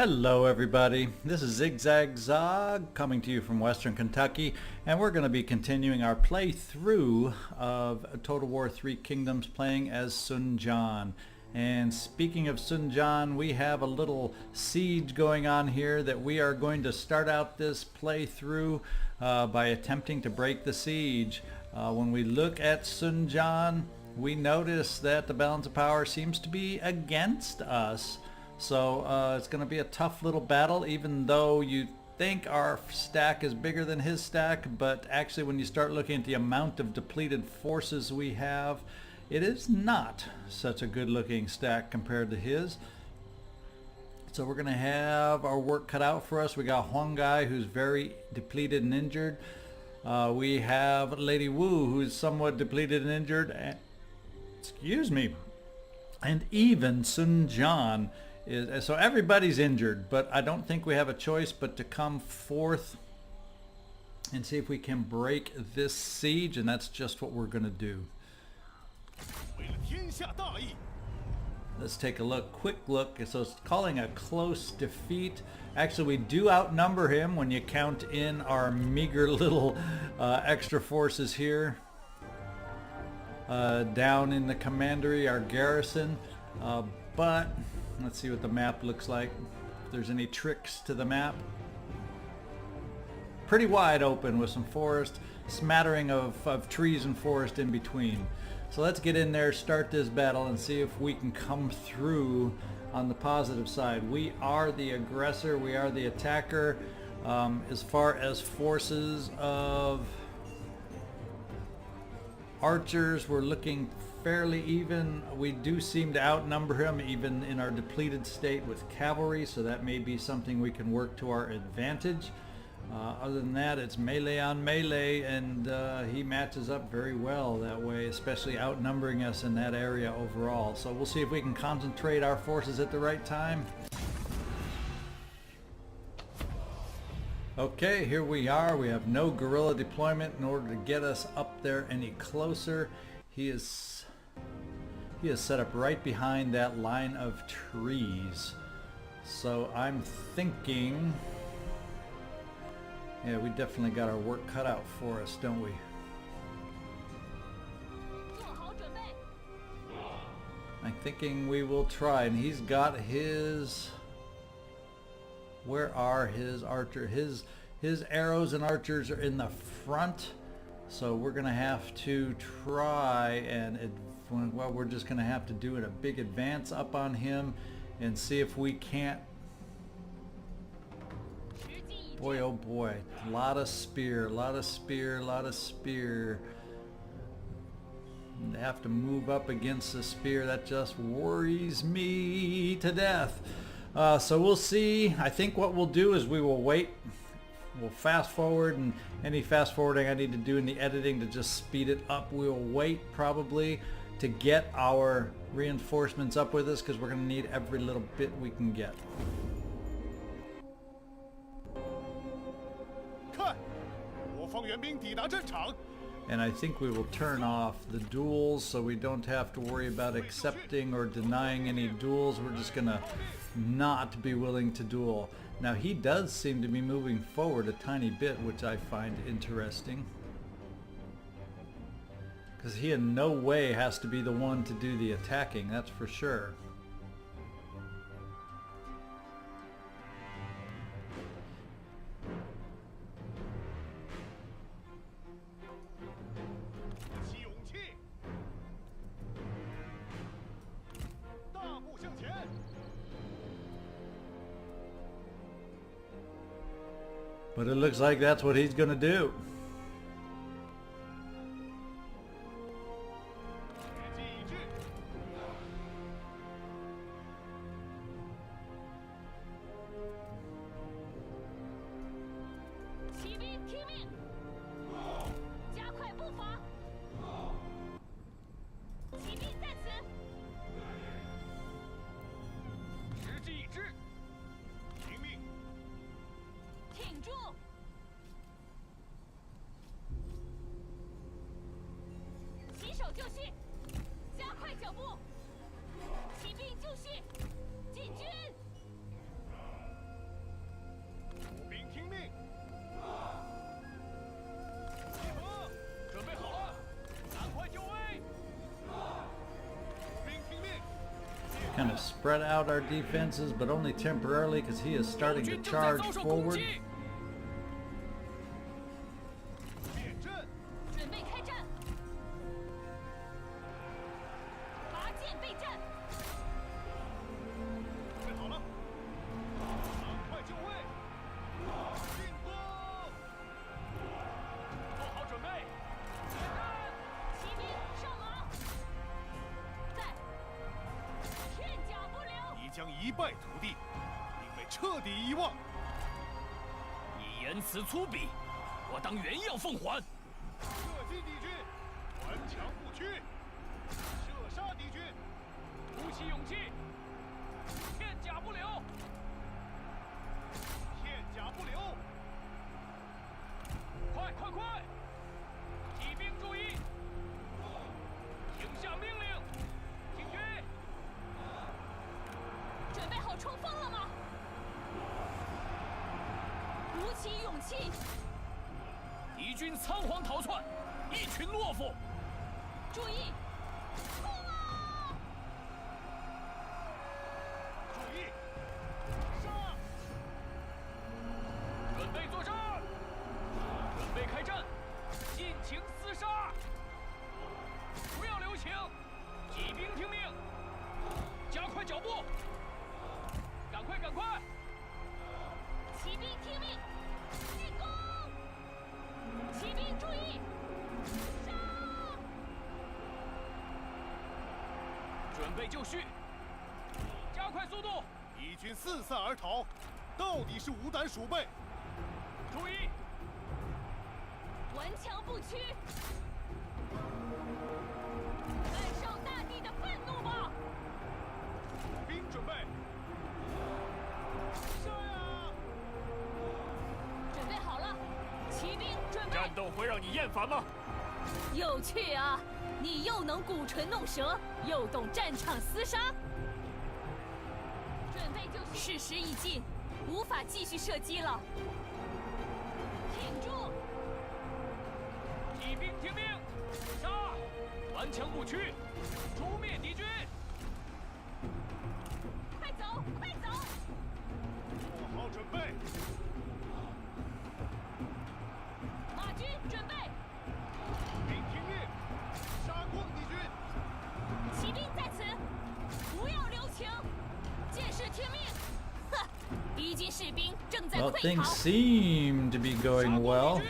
Hello everybody, this is ZigZagZog coming to you from Western Kentucky, and we're going to be continuing our playthrough of Total War 3 Kingdoms playing as Sun Jian. And speaking of Sun Jian, we have a little siege going on here that we are going to start out this playthrough by attempting to break the siege. When we look at Sun Jian, we notice that the balance of power seems to be against us. So it's going to be a tough little battle, even though you think our stack is bigger than his stack, but actually when you start looking at the amount of depleted forces we have, it is not such a good looking stack compared to his. So we're going to have our work cut out for us. We got Huang Gai, who's very depleted and injured. We have Lady Wu, who's somewhat depleted and injured. Excuse me. And even Sun Jian. So everybody's injured, but I don't think we have a choice but to come forth and see if we can break this siege, and that's just what we're going to do. Let's take a look, quick look. So it's calling a close defeat. Actually, we do outnumber him when you count in our meager little extra forces here. Down in the commandery, our garrison, but let's see what the map looks like. If there's any tricks to the map. Pretty wide open with some forest, smattering of trees and forest in between. So let's get in there, start this battle, and see if we can come through on the positive side. We are the aggressor, we are the attacker. As far as forces of archers, we're looking fairly even. We do seem to outnumber him even in our depleted state with cavalry, so that may be something we can work to our advantage. Other than that, it's melee on melee, and he matches up very well that way, especially outnumbering us in that area overall. So we'll see if we can concentrate our forces at the right time. Okay, here we are. We have no guerrilla deployment in order to get us up there any closer. He is set up right behind that line of trees. So I'm thinking, yeah, we definitely got our work cut out for us, don't we? I'm thinking we will try, and he's got his, where are his archer? His arrows and archers are in the front, so we're gonna have to try and well, we're just gonna have to do a big advance up on him and see if we can't. Boy, oh boy, a lot of spear, a lot of spear, a lot of spear. And have to move up against the spear. That just worries me to death. So we'll see. I think what we'll do is we will wait. We'll fast forward, and any fast forwarding I need to do in the editing to just speed it up, we'll wait probably to get our reinforcements up with us, because we're going to need every little bit we can get. And I think we will turn off the duels, so we don't have to worry about accepting or denying any duels. We're just going to not be willing to duel. Now he does seem to be moving forward a tiny bit, which I find interesting, because he in no way has to be the one to do the attacking, that's for sure. But it looks like that's what he's going to do. kind of spread out our defenses, but only temporarily because he is starting to charge forward.将一败涂地，并被彻底遗忘。你言辞粗鄙，我当原样奉还。射击敌军，顽强不屈；射杀敌军，鼓起勇气，片甲不留。片甲不留。快快快！骑兵注意，听下命令，听军。准备好冲锋了吗？鼓起勇气！敌军仓皇逃窜，一群懦夫！注意，冲啊！注意，杀！准备作战，准备开战，尽情厮杀！不要留情，骑兵听命，加快脚步！赶快，赶快！骑兵听命，进攻！骑兵注意，杀！准备就绪，加快速度！敌军四散而逃，到底是无胆鼠辈。注意，顽强不屈，感受大地的愤怒吧！兵准备。杀呀！准备好了，骑兵准备。战斗会让你厌烦吗？有趣啊！你又能鼓唇弄舌，又懂战场厮杀。准备就绪。事时已尽，无法继续射击了。挺住！骑兵听命，杀！顽强不屈，诛灭敌军！快走，快走！做好准备。马军准备。兵听命，杀光敌军。骑兵在此，不要留情，剑士听命。哼，敌军士兵正在 Well, 溃 things 逃。 seem to be going well.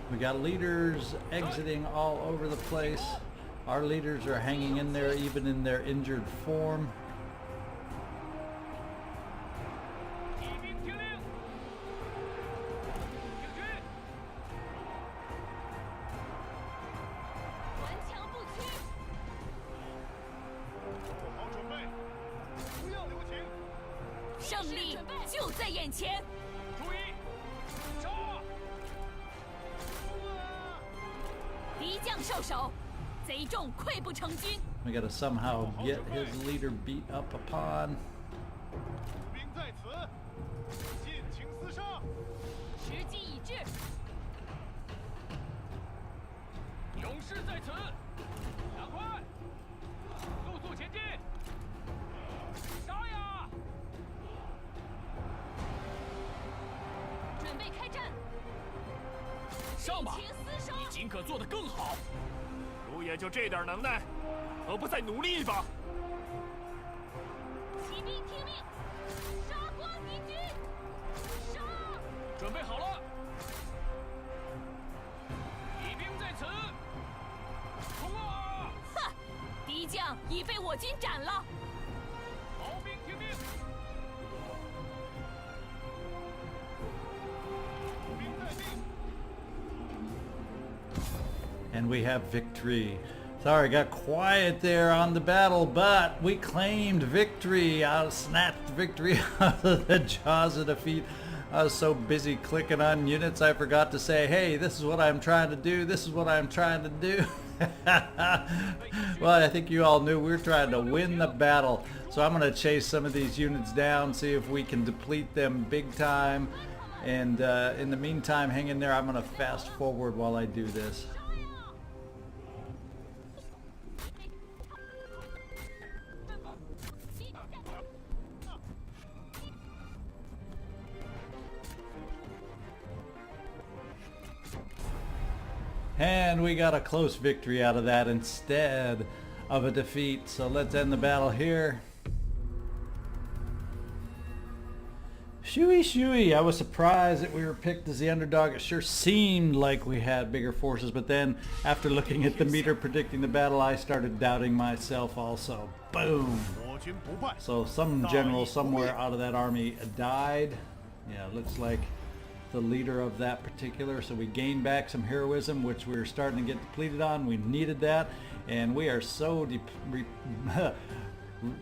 We got leaders exiting all over the place. Our leaders are hanging in there even in their injured form. 骑兵听令，挺军！顽强不屈，做好准备，不要留情。胜利就在眼前。注意，杀！敌将受首，贼众溃不成军。 We gotta somehow get his leader beat up upon. 兵在此，尽情厮杀。时机已至，勇士在此，赶快，速速前进！杀呀！准备开战。上吧，尽情厮杀。你尽可做得更好。主也就这点能耐，何不再努力吧？骑兵听命，杀光敌军！杀！准备好了，骑兵在此，冲啊！哼，敌将已被我军斩了。毛兵听命，兵在定。 And we have victory. Sorry, got quiet there on the battle, but we claimed victory. I snapped victory out of the jaws of defeat. I was so busy clicking on units, I forgot to say, hey, this is what I'm trying to do. This is what I'm trying to do. Well, I think you all knew we were trying to win the battle. So I'm going to chase some of these units down, see if we can deplete them big time. And in the meantime, hang in there. I'm going to fast forward while I do this. And we got a close victory out of that instead of a defeat. So let's end the battle here. Shooey shooey. I was surprised that we were picked as the underdog. It sure seemed like we had bigger forces, but then after looking at the meter predicting the battle, I started doubting myself also. Boom. 我军不败， So some general somewhere out of that army died. Yeah, it looks like the leader of that particular. So we gained back some heroism, which we were starting to get depleted on. We needed that, and we are so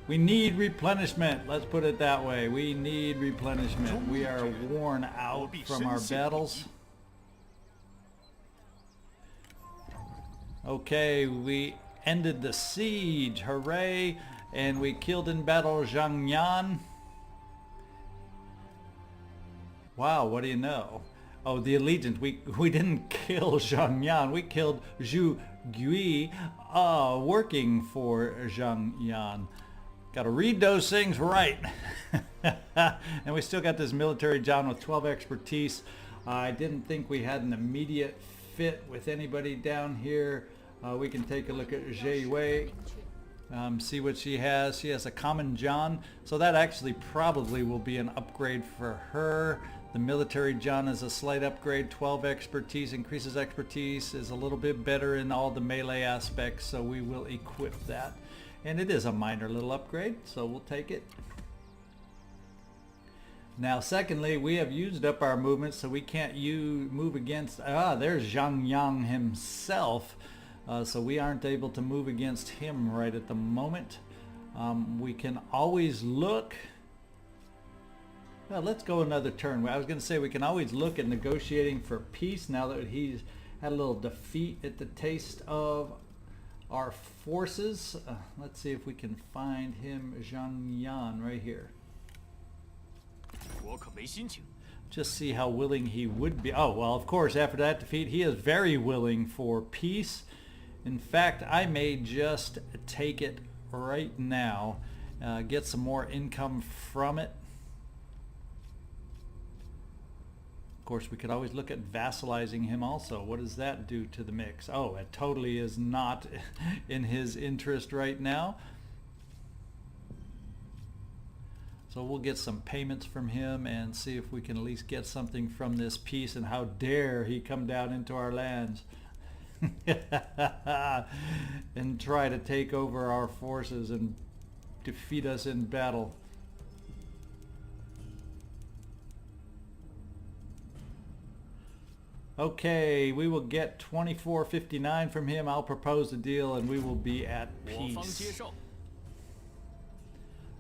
we need replenishment. Let's put it that way. We need replenishment. We are worn out from our battles. Okay, we ended the siege. Hooray! And we killed in battle Jian. Wow, what do you know? Oh, the allegiance. We didn't kill Jian. We killed Zhu Gui, working for Jian. Got to read those things right. And we still got this military John with 12 expertise. I didn't think we had an immediate fit with anybody down here. We can take a look at Jie Wei. See what she has. She has a common John, so that actually probably will be an upgrade for her. The military John is a slight upgrade. 12 expertise, increases expertise, is a little bit better in all the melee aspects, so we will equip that. And it is a minor little upgrade, so we'll take it. Now secondly, we have used up our movement, so we can't move against, there's Zhang Yang himself. So we aren't able to move against him right at the moment. We can always look. Well, let's go another turn. I was going to say we can always look at negotiating for peace now that he's had a little defeat at the taste of our forces. Let's see if we can find him, Zhang Yan, right here. 我可没心情。 Just see how willing he would be. Oh, well, of course, after that defeat, he is very willing for peace. In fact, I may just take it right now, get some more income from it. Of course, we could always look at vassalizing him also. What does that do to the mix? Oh, it totally is not in his interest right now. So we'll get some payments from him and see if we can at least get something from this peace. And how dare he come down into our lands and try to take over our forces and defeat us in battle. Okay, we will get 24.59 from him. I'll propose a deal and we will be at 我方 peace. 接受。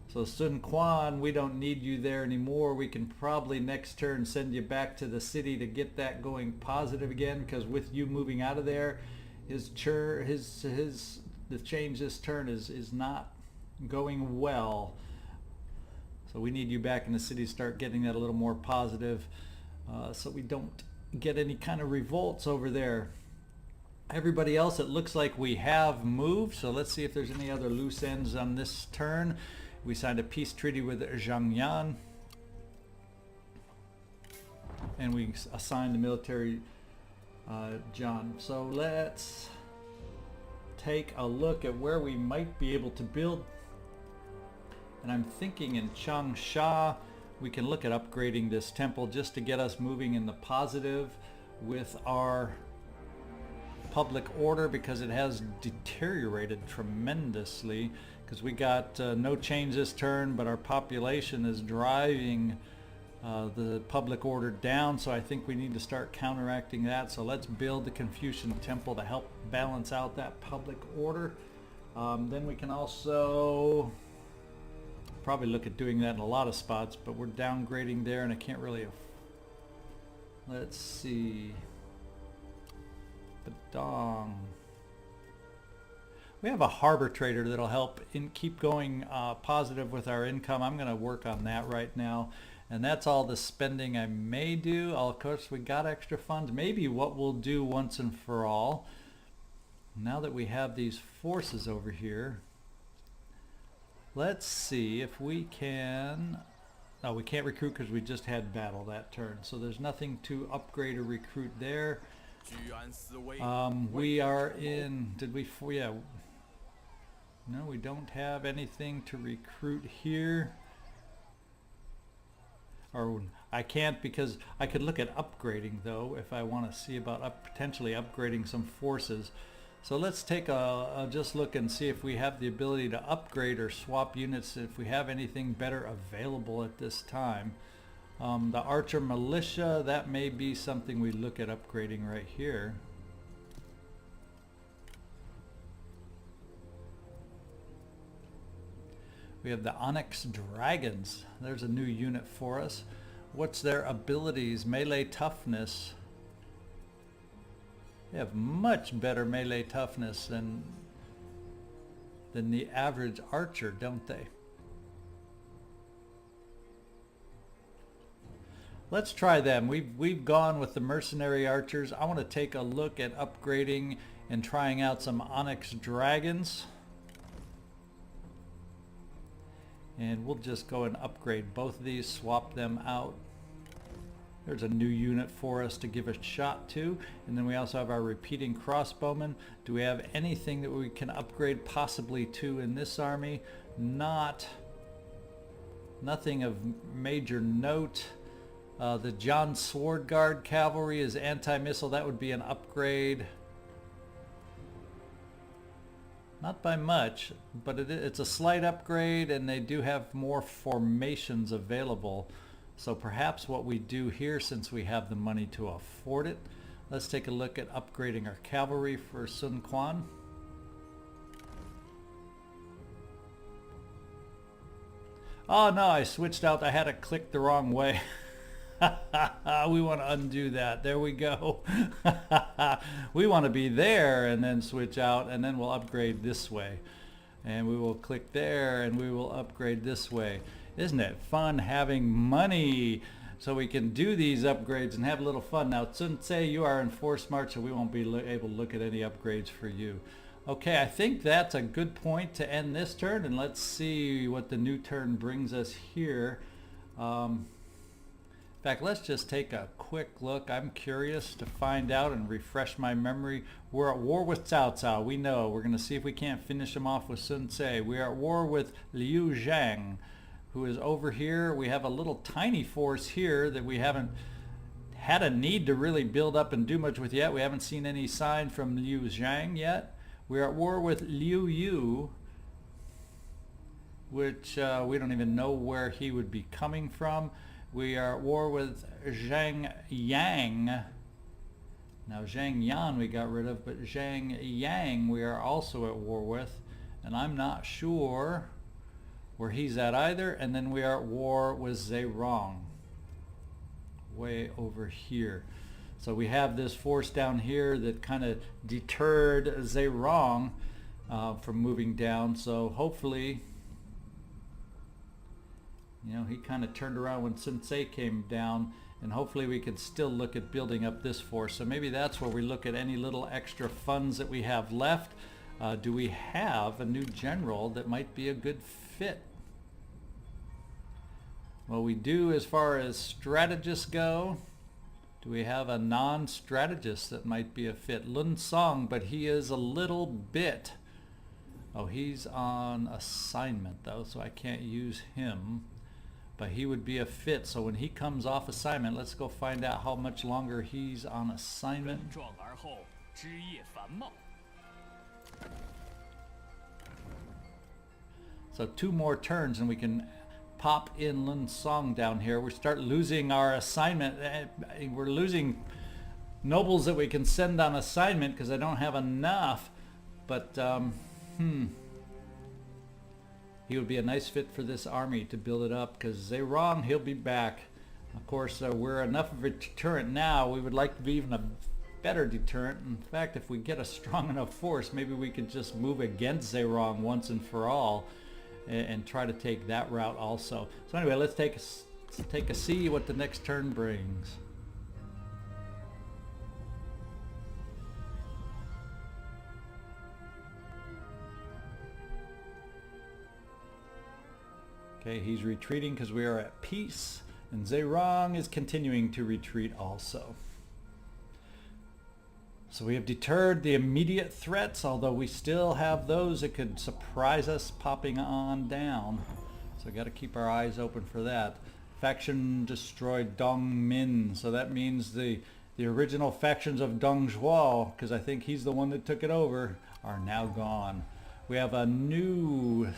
So Sun Quan, we don't need you there anymore. We can probably next turn send you back to the city to get that going positive again, because with you moving out of there, the change this turn is not going well. So we need you back in the city to start getting that a little more positive, so we don't get any kind of revolts over there. Everybody else, it looks like we have moved, so let's see if there's any other loose ends on this turn. We signed a peace treaty with Zhang Yan, and we assigned the military John. So let's take a look at where we might be able to build. And I'm thinking in Changsha we can look at upgrading this temple just to get us moving in the positive with our public order, because it has deteriorated tremendously. Because we got no change this turn, but our population is driving the public order down, so I think we need to start counteracting that. So let's build the Confucian temple to help balance out that public order. Then we can also probably look at doing that in a lot of spots, but we're downgrading there and I can't really... Let's see... Badong. We have a harbor trader that'll help keep going positive with our income. I'm going to work on that right now. And that's all the spending I may do. Of course, we got extra funds. Maybe what we'll do once and for all, now that we have these forces over here, let's see if we can... No, we can't recruit because we just had battle that turn. So there's nothing to upgrade or recruit there. We are in, did we, yeah. No, we don't have anything to recruit here. Or I can't, because I could look at upgrading though if I want to see about potentially upgrading some forces. So let's take a just look and see if we have the ability to upgrade or swap units, if we have anything better available at this time. The Archer Militia, that may be something we look at upgrading right here. We have the Onyx Dragons. There's a new unit for us. What's their abilities? Melee toughness. They have much better melee toughness than the average archer, don't they? Let's try them. We've gone with the mercenary archers. I want to take a look at upgrading and trying out some Onyx Dragons. And we'll just go and upgrade both of these, swap them out. There's a new unit for us to give a shot to. And then we also have our repeating crossbowmen. Do we have anything that we can upgrade possibly to in this army? Nothing of major note. The Jian Sword Guard Cavalry is anti-missile. That would be an upgrade. Not by much, but it's a slight upgrade, and they do have more formations available. So perhaps what we do here, since we have the money to afford it, let's take a look at upgrading our cavalry for Sun Quan. Oh no, I switched out. I had to click the wrong way. We want to undo that. There we go. We want to be there and then switch out, and then we'll upgrade this way. And we will click there and we will upgrade this way. Isn't it fun having money so we can do these upgrades and have a little fun? Now, Sensei, you are in force march, so we won't be able to look at any upgrades for you. Okay, I think that's a good point to end this turn, and let's see what the new turn brings us here. In fact, let's just take a quick look. I'm curious to find out and refresh my memory. We're at war with Cao Cao. We know. We're going to see if we can't finish him off with Sun Ce. We are at war with Liu Zhang, who is over here. We have a little tiny force here that we haven't had a need to really build up and do much with yet. We haven't seen any sign from Liu Zhang yet. We're at war with Liu Yu, which we don't even know where he would be coming from. We are at war with Zhang Yang. Now Zhang Yan we got rid of, but Zhang Yang we are also at war with, and I'm not sure where he's at either. And then we are at war with Zerong, way over here. So we have this force down here that kind of deterred Zerong from moving down. So hopefully, you know, he kind of turned around when Sensei came down, and hopefully we can still look at building up this force. So maybe that's where we look at any little extra funds that we have left. Do we have a new general that might be a good fit? Well, we do as far as strategists go. Do we have a non-strategist that might be a fit? Lun Song, but he is a little bit... Oh, he's on assignment though, so I can't use him. But he would be a fit, so when he comes off assignment, let's go find out how much longer he's on assignment. So 2 more turns and we can pop in Lun Song down here. We start losing our assignment. We're losing nobles that we can send on assignment because I don't have enough. But he would be a nice fit for this army to build it up, because Zerong, he'll be back. Of course, we're enough of a deterrent now. We would like to be even a better deterrent. In fact, if we get a strong enough force, maybe we could just move against Zerong once and for all and try to take that route also. So anyway, let's take a see what the next turn brings. Okay, he's retreating because we are at peace, and Zerong is continuing to retreat also. So we have deterred the immediate threats, although we still have those that could surprise us popping on down. So got to keep our eyes open for that. Faction destroyed Dong Min, so that means the original factions of Dong Zhuo, because I think he's the one that took it over, are now gone. We have a new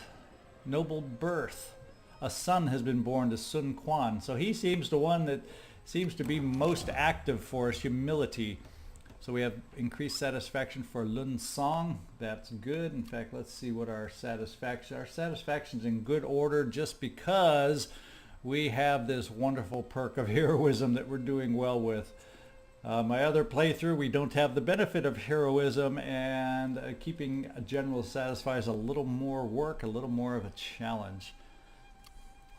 noble birth. A son has been born to Sun Quan, so he seems the one that seems to be most active for us, humility. So we have increased satisfaction for Lun Song. That's good. In fact, let's see what our satisfaction's in good order, just because we have this wonderful perk of heroism that we're doing well with. My other playthrough, we don't have the benefit of heroism, and keeping a general satisfied is a little more work, a little more of a challenge.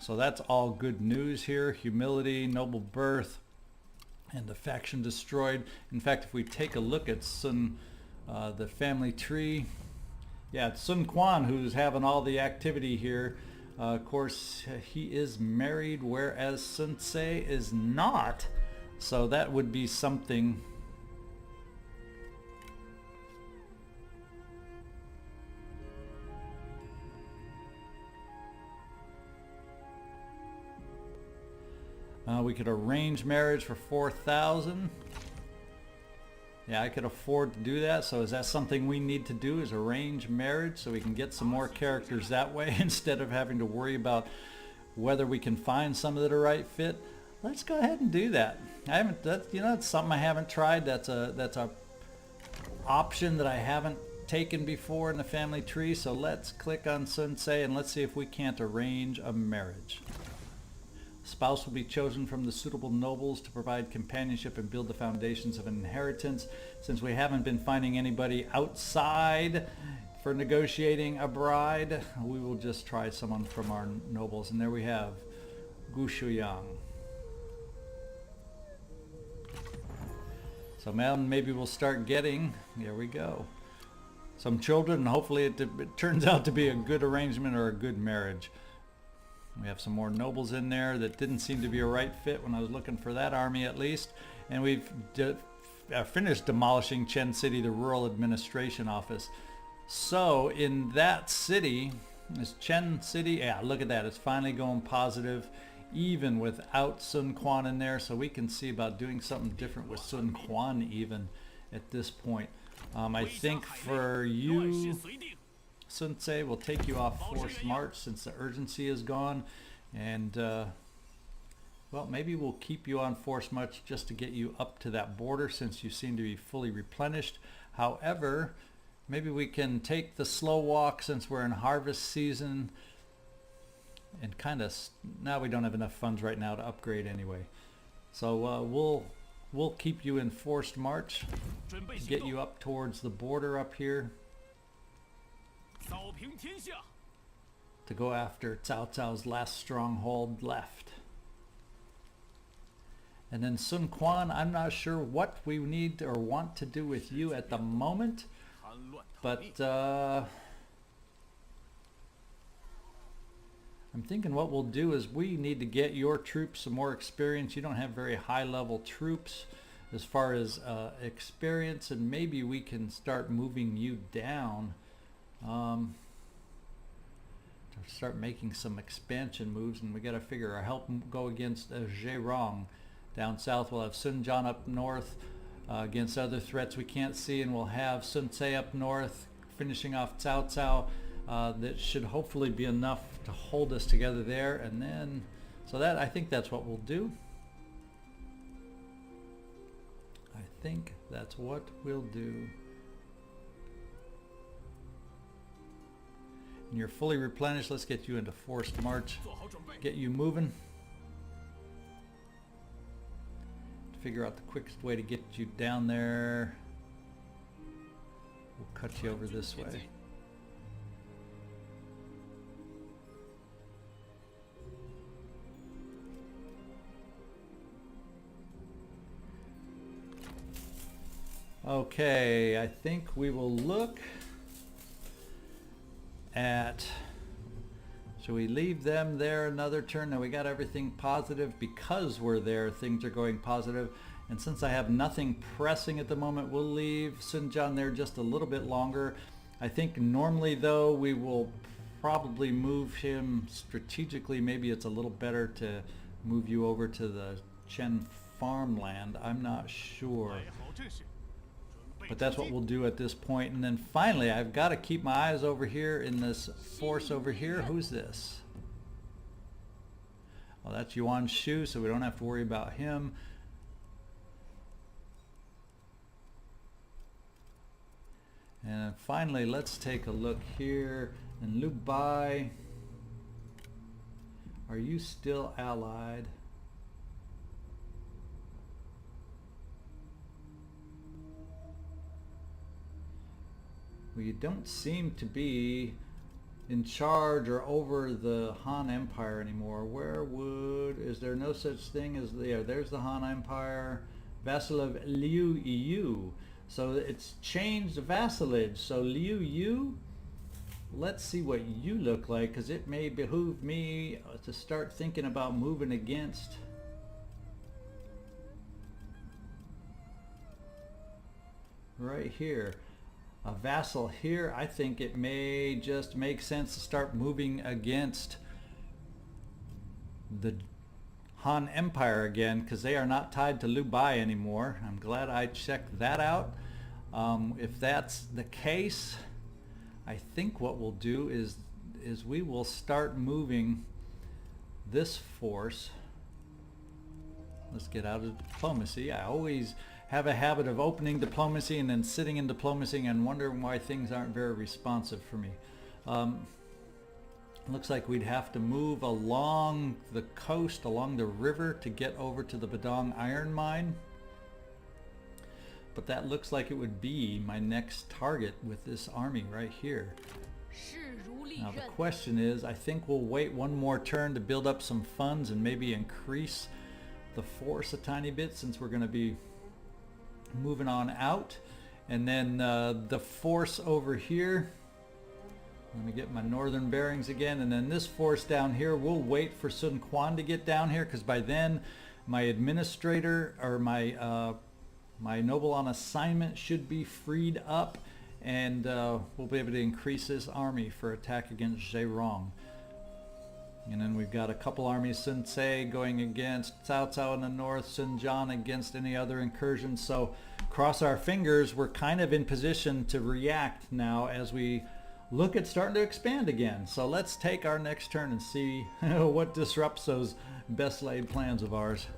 So that's all good news here. Humility, noble birth, and the faction destroyed. In fact, if we take a look at the family tree, yeah, it's Sun Quan who's having all the activity here. Of course, he is married, whereas Sun Ce is not. So that would be something. We could arrange marriage for 4,000. Yeah, I could afford to do that. So is that something we need to do, is arrange marriage so we can get some more characters that way instead of having to worry about whether we can find some that are right fit? Let's go ahead and do that. That's something I haven't tried. That's a option that I haven't taken before in the family tree. So let's click on Sun Ce and let's see if we can't arrange a marriage. Spouse will be chosen from the suitable nobles to provide companionship and build the foundations of an inheritance. Since we haven't been finding anybody outside for negotiating a bride, we will just try someone from our nobles. And there we have Gu Shuyang. So maybe we'll start getting, there we go, some children, and hopefully it turns out to be a good arrangement or a good marriage. We have some more nobles in there that didn't seem to be a right fit when I was looking for that army, at least. And we've finished demolishing Chen City, the rural administration office. So in that city, this Chen City, yeah, look at that. It's finally going positive, even without Sun Quan in there. So we can see about doing something different with Sun Quan even at this point. I think for you, Sun Ce will take you off forced march since the urgency is gone, and well, maybe we'll keep you on forced march just to get you up to that border since you seem to be fully replenished. However, maybe we can take the slow walk since we're in harvest season, and kind of now we don't have enough funds right now to upgrade anyway. So we'll keep you in forced march, get you up towards the border up here, to go after Cao Cao's last stronghold left. And then Sun Quan, I'm not sure what we need or want to do with you at the moment, but I'm thinking what we'll do is we need to get your troops some more experience. You don't have very high level troops as far as experience, and maybe we can start moving you down. To start making some expansion moves, and we got to figure our help go against Zherong down south. We'll have Sun Jian up north against other threats we can't see, and we'll have Sun Ce up north finishing off Cao Cao. That should hopefully be enough to hold us together there, and then so that I think that's what we'll do. I think that's what we'll do. And you're fully replenished. Let's get you into forced march, get you moving, figure out the quickest way to get you down there. We'll cut you over this way. Okay, I think we will look at Should we leave them there another turn? Now we got everything positive because we're there. Things are going positive. And since I have nothing pressing at the moment, we'll leave Sun Jian there just a little bit longer. I think normally though we will probably move him strategically. Maybe it's a little better to move you over to the Chen farmland. I'm not sure. 摆好阵势，准备 But that's 出 what 击 we'll do at this point. And then finally, I've got to keep my eyes over here in this force over here. Who's this? Well, that's Yuan Shu, so we don't have to worry about him. And finally, let's take a look here. And Liu Bai, are you still allied? Well, you don't seem to be in charge or over the Han Empire anymore. Is there no such thing as there's the Han Empire, vassal of Liu Yu. So it's changed vassalage. So Liu Yu, let's see what you look like, because it may behoove me to start thinking about moving against right here. A vassal here. I think it may just make sense to start moving against the Han Empire again, because they are not tied to Liu Bai anymore. I'm glad I checked that out. If that's the case, I think what we'll do is we will start moving this force. Let's get out of diplomacy. I always have a habit of opening diplomacy and then sitting in diplomacy and wondering why things aren't very responsive for me. Looks like we'd have to move along the coast, along the river, to get over to the Badong iron mine. But that looks like it would be my next target with this army right here. 势如利 Now the 刃， question is, I think we'll wait one more turn to build up some funds and maybe increase the force a tiny bit, since we're going to be moving on out. And then the force over here, let me get my northern bearings again, and then this force down here, we'll wait for Sun Quan to get down here, because by then my administrator, or my noble on assignment, should be freed up, and we'll be able to increase this army for attack against Zheirong. And then we've got a couple armies, Sun Ce going against Cao Cao in the north, Sun Jian against any other incursions. So cross our fingers, we're kind of in position to react now as we look at starting to expand again. So let's take our next turn and see what disrupts those best laid plans of ours.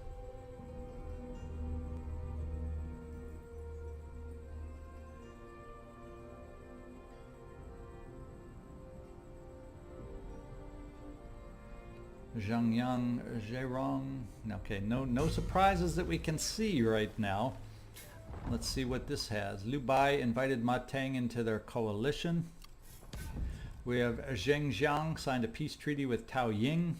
Zhangyang, Zheirong. Okay, no surprises that we can see right now. Let's see what this has. Liu Bai invited Ma Teng into their coalition. We have Zhengjiang signed a peace treaty with Tao Ying.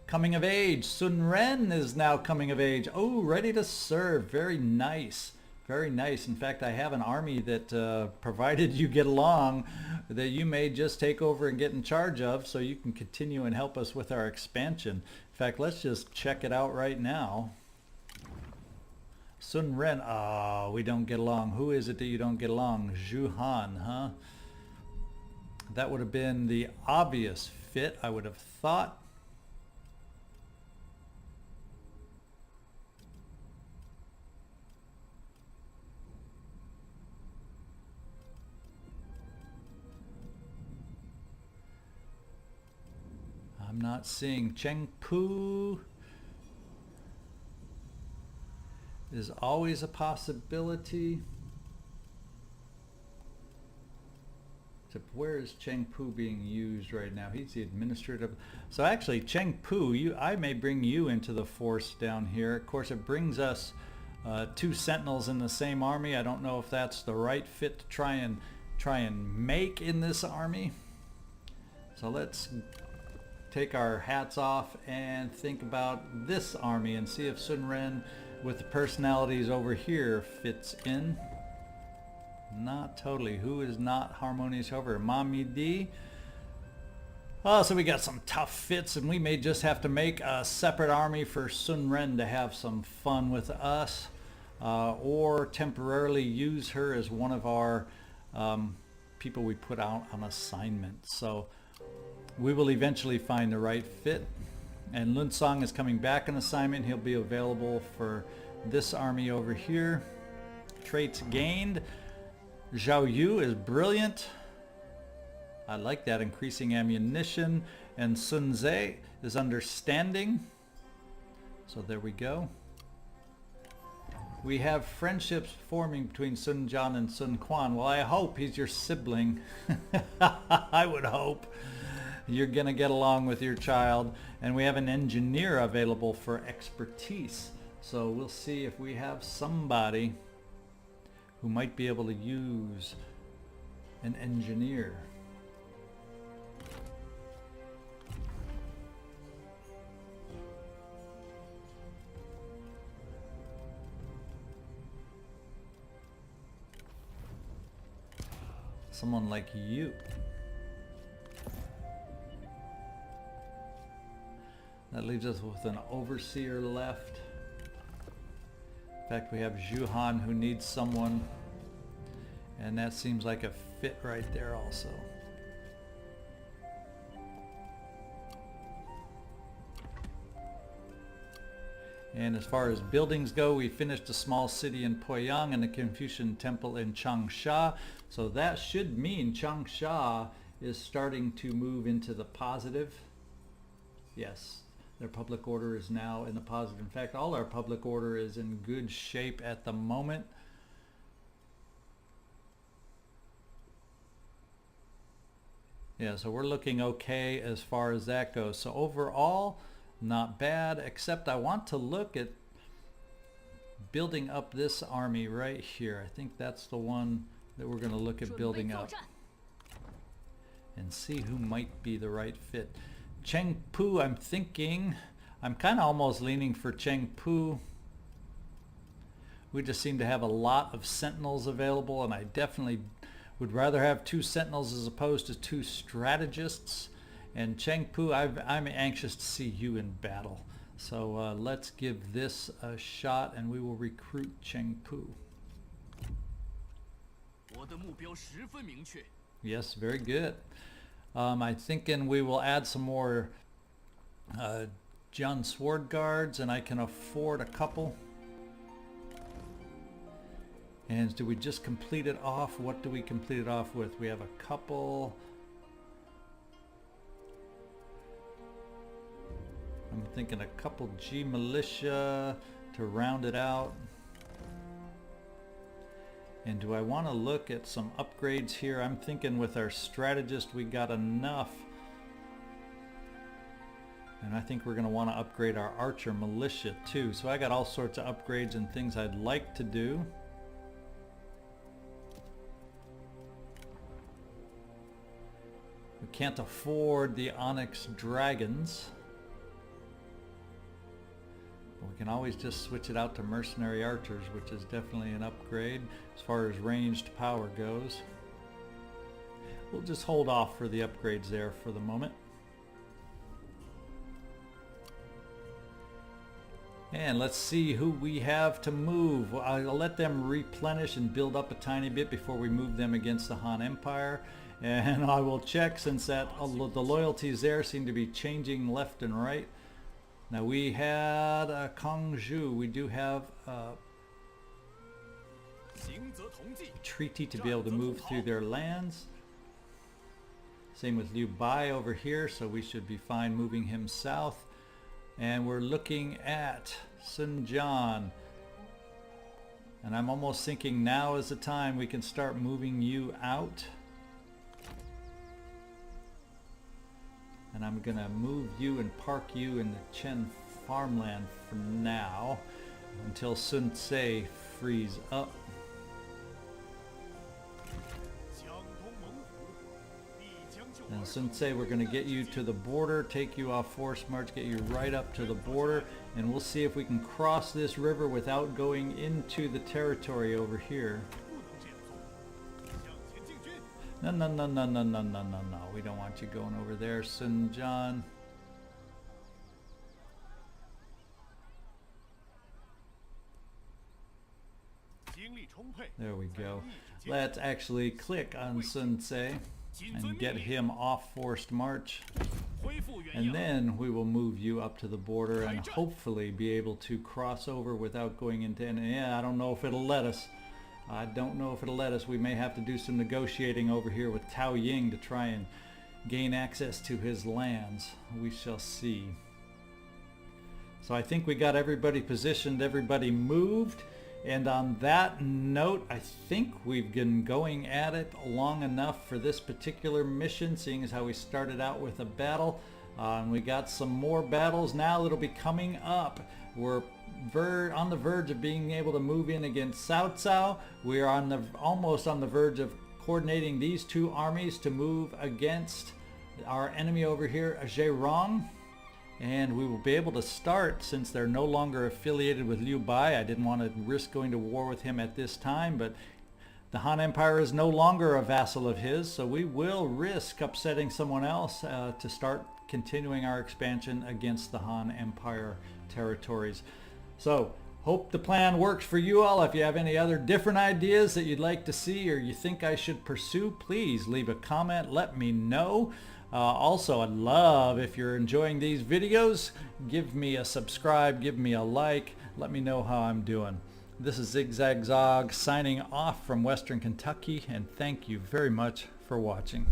Coming of age. Sun Ren is now coming of age. Oh, ready to serve. Very nice. Very nice. In fact, I have an army that, provided you get along, that you may just take over and get in charge of, so you can continue and help us with our expansion. In fact, let's just check it out right now. Sun Ren. Oh, we don't get along. Who is it that you don't get along? Zhu Han, huh? That would have been the obvious fit, I would have thought. I'm not seeing Chengpu. Is always a possibility. Except where is Chengpu being used right now? He's the administrative. So actually, Chengpu, I may bring you into the force down here. Of course, it brings us 2 sentinels in the same army. I don't know if that's the right fit to try and make in this army. So let's take our hats off and think about this army and see if Sun Ren with the personalities over here fits in. Not totally. Who is not harmonious over? Ma Midi. Oh, so we got some tough fits, and we may just have to make a separate army for Sun Ren to have some fun with us, or temporarily use her as one of our people we put out on assignment. So we will eventually find the right fit. And Lun Song is coming back on assignment. He'll be available for this army over here. Traits gained. Zhao Yu is brilliant. I like that, increasing ammunition. And Sun Zhe is understanding. So there we go. We have friendships forming between Sun Jian and Sun Quan. Well, I hope he's your sibling. I would hope you're gonna get along with your child. And we have an engineer available for expertise. So we'll see if we have somebody who might be able to use an engineer. Someone like you. That leaves us with an overseer left. In fact, we have Zhuhan who needs someone, and that seems like a fit right there also. And as far as buildings go, we finished a small city in Poyang and a Confucian temple in Changsha. So that should mean Changsha is starting to move into the positive. Yes, their public order is now in the positive. In fact, all our public order is in good shape at the moment. Yeah, so we're looking okay as far as that goes. So overall, not bad, except I want to look at building up this army right here. I think that's the one that we're going to look at building up and see who might be the right fit. Chengpu, I'm thinking, I'm kind of almost leaning for Chengpu. We just seem to have a lot of sentinels available, and I definitely would rather have 2 sentinels as opposed to 2 strategists. And Chengpu, I'm anxious to see you in battle. So let's give this a shot, and we will recruit Chengpu. Yes, very good. I'm thinking we will add some more Jian Sword Guards, and I can afford a couple. And do we just complete it off? What do we complete it off with? We have a couple. I'm thinking a couple G militia to round it out. And do I want to look at some upgrades here? I'm thinking with our strategist we got enough. And I think we're going to want to upgrade our archer militia too. So I got all sorts of upgrades and things I'd like to do. We can't afford the Onyx Dragons. We can always just switch it out to mercenary archers, which is definitely an upgrade as far as ranged power goes. We'll just hold off for the upgrades there for the moment. And let's see who we have to move. I'll let them replenish and build up a tiny bit before we move them against the Han Empire. And I will check, since that the loyalties there seem to be changing left and right. Now we had Kongzhu. We do have a treaty to be able to move through their lands. Same with Liu Bai over here, so we should be fine moving him south. And we're looking at Sun Jian. And I'm almost thinking now is the time we can start moving you out. And I'm gonna move you and park you in the Chen farmland for now until Sun Ce frees up. And Sun Ce, we're gonna get you to the border, take you off force march, get you right up to the border, and we'll see if we can cross this river without going into the territory over here. No, no, no, no, no, no, no, no, no. We don't want you going over there, Sun Jian. There we go. Let's actually click on Sun Ce and get him off forced march. And then we will move you up to the border and hopefully be able to cross over without going into any... Yeah, I don't know if it'll let us. I don't know if it'll let us. We may have to do some negotiating over here with Tao Ying to try and gain access to his lands. We shall see. So I think we got everybody positioned, everybody moved. And on that note, I think we've been going at it long enough for this particular mission, seeing as how we started out with a battle. And we got some more battles now that'll be coming up. We're on the verge of being able to move in against Cao Cao. We are almost on the verge of coordinating these two armies to move against our enemy over here, Zheirong. And we will be able to start, since they're no longer affiliated with Liu Bai. I didn't want to risk going to war with him at this time, but the Han Empire is no longer a vassal of his, so we will risk upsetting someone else to start continuing our expansion against the Han Empire territories. So, hope the plan works for you all. If you have any other different ideas that you'd like to see or you think I should pursue, please leave a comment, let me know. Also, I'd love, if you're enjoying these videos, give me a subscribe, give me a like, let me know how I'm doing. This is ZigZagZog signing off from Western Kentucky, and thank you very much for watching.